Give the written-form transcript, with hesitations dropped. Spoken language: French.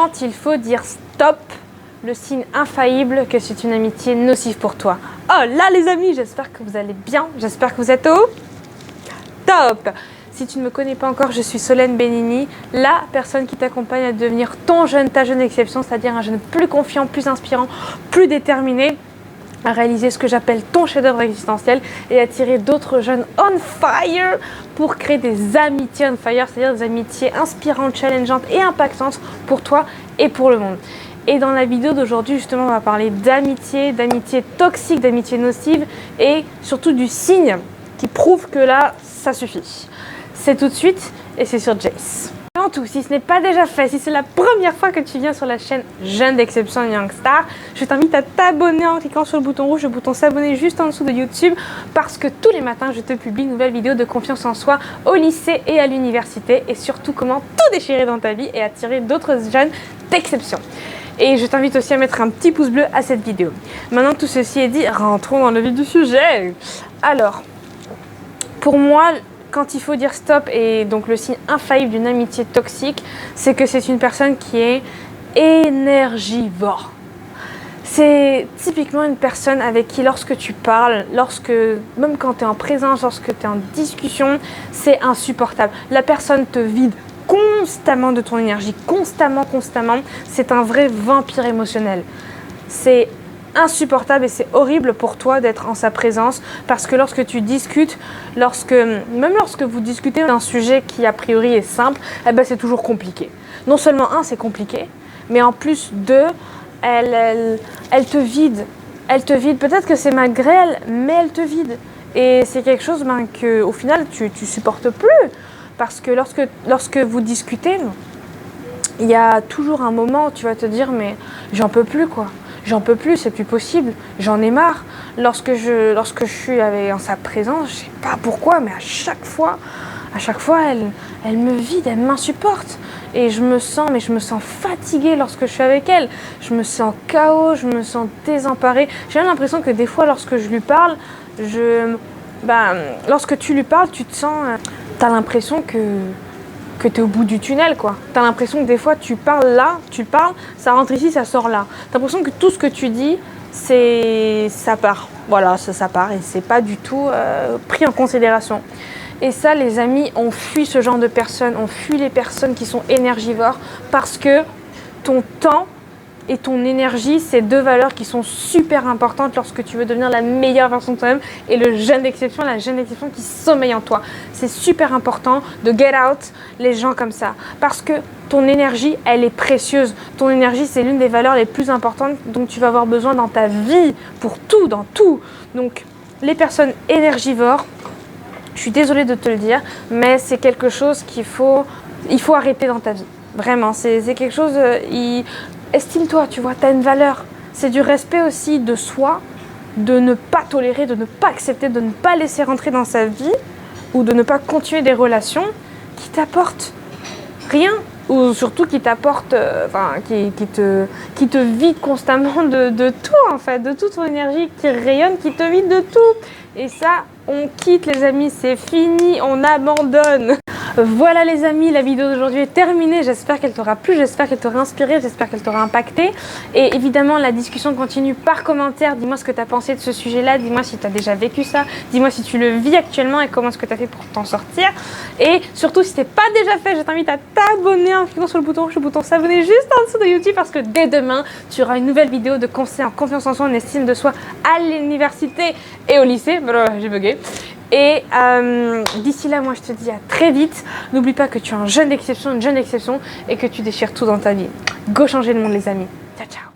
Quand il faut dire stop, le signe infaillible que c'est une amitié nocive pour toi. Oh là les amis, j'espère que vous allez bien, j'espère que vous êtes au top. Si tu ne me connais pas encore, je suis Solène Benigni, la personne qui t'accompagne à devenir ta jeune exception, c'est-à-dire un jeune plus confiant, plus inspirant, plus déterminé, à réaliser ce que j'appelle ton chef-d'œuvre existentiel et attirer d'autres jeunes on fire pour créer des amitiés on fire, c'est-à-dire des amitiés inspirantes, challengeantes et impactantes pour toi et pour le monde. Et dans la vidéo d'aujourd'hui, justement, on va parler d'amitié toxique, d'amitié nocive et surtout du signe qui prouve que là, ça suffit. C'est tout de suite et c'est sur Jace. Avant tout, si ce n'est pas déjà fait, si c'est la première fois que tu viens sur la chaîne Jeune d'Exception Young Star, je t'invite à t'abonner en cliquant sur le bouton rouge, le bouton s'abonner juste en dessous de YouTube, parce que tous les matins, je te publie une nouvelle vidéo de confiance en soi au lycée et à l'université, et surtout comment tout déchirer dans ta vie et attirer d'autres jeunes d'exception. Et je t'invite aussi à mettre un petit pouce bleu à cette vidéo. Maintenant, tout ceci est dit, rentrons dans le vif du sujet. Alors, pour moi, quand il faut dire stop, et donc le signe infaillible d'une amitié toxique, c'est que c'est une personne qui est énergivore. C'est typiquement une personne avec qui, lorsque tu parles, même quand tu es en présence, lorsque tu es en discussion, c'est insupportable. La personne te vide constamment de ton énergie, constamment. C'est un vrai vampire émotionnel. C'est insupportable et c'est horrible pour toi d'être en sa présence, parce que lorsque tu discutes, même lorsque vous discutez d'un sujet qui a priori est simple, eh ben c'est toujours compliqué. Non seulement c'est compliqué, mais en plus elle te vide. Elle te vide, peut-être que c'est malgré elle, mais elle te vide. Et c'est quelque chose que au final tu supportes plus, parce que lorsque vous discutez, il y a toujours un moment où tu vas te dire mais j'en peux plus quoi. J'en peux plus, c'est plus possible, j'en ai marre. Lorsque je suis en sa présence, je sais pas pourquoi, mais à chaque fois, elle me vide, elle m'insupporte. Et je me sens fatiguée lorsque je suis avec elle. Je me sens KO, je me sens désemparée. J'ai l'impression que des fois, lorsque je lui parle, lorsque tu lui parles, tu te sens, t'as l'impression que tu es au bout du tunnel, quoi. Tu as l'impression que des fois, tu parles, ça rentre ici, ça sort là. Tu as l'impression que tout ce que tu dis, ça part. Voilà, ça part et c'est pas du tout pris en considération. Et ça, les amis, on fuit ce genre de personnes, on fuit les personnes qui sont énergivores, parce que ton temps et ton énergie, c'est deux valeurs qui sont super importantes lorsque tu veux devenir la meilleure version de toi-même, et la jeune d'exception qui sommeille en toi. C'est super important de get out les gens comme ça, parce que ton énergie, elle est précieuse. Ton énergie, c'est l'une des valeurs les plus importantes dont tu vas avoir besoin dans ta vie, pour tout, dans tout. Donc, les personnes énergivores, je suis désolée de te le dire, mais c'est quelque chose qu'il faut arrêter dans ta vie. Vraiment, c'est quelque chose... Estime-toi, tu vois, tu as une valeur. C'est du respect aussi de soi, de ne pas tolérer, de ne pas accepter, de ne pas laisser rentrer dans sa vie, ou de ne pas continuer des relations qui t'apportent rien, ou surtout qui t'apportent, qui te vide constamment de tout, en fait, de toute ton énergie qui rayonne, qui te vide de tout. Et ça, on quitte les amis, c'est fini, on abandonne. Voilà les amis, la vidéo d'aujourd'hui est terminée. J'espère qu'elle t'aura plu, j'espère qu'elle t'aura inspiré, j'espère qu'elle t'aura impacté. Et évidemment, la discussion continue par commentaire. Dis-moi ce que tu as pensé de ce sujet-là, dis-moi si tu as déjà vécu ça, dis-moi si tu le vis actuellement et comment est-ce que tu as fait pour t'en sortir. Et surtout, si ce n'est pas déjà fait, je t'invite à t'abonner en cliquant sur le bouton rouge, le bouton s'abonner juste en dessous de YouTube, parce que dès demain, tu auras une nouvelle vidéo de conseils en confiance en soi, en estime de soi à l'université et au lycée. J'ai bugué. Et d'ici là, moi je te dis à très vite. N'oublie pas que tu es un jeune d'exception, une jeune exception, et que tu déchires tout dans ta vie. Go changer le monde les amis. Ciao ciao.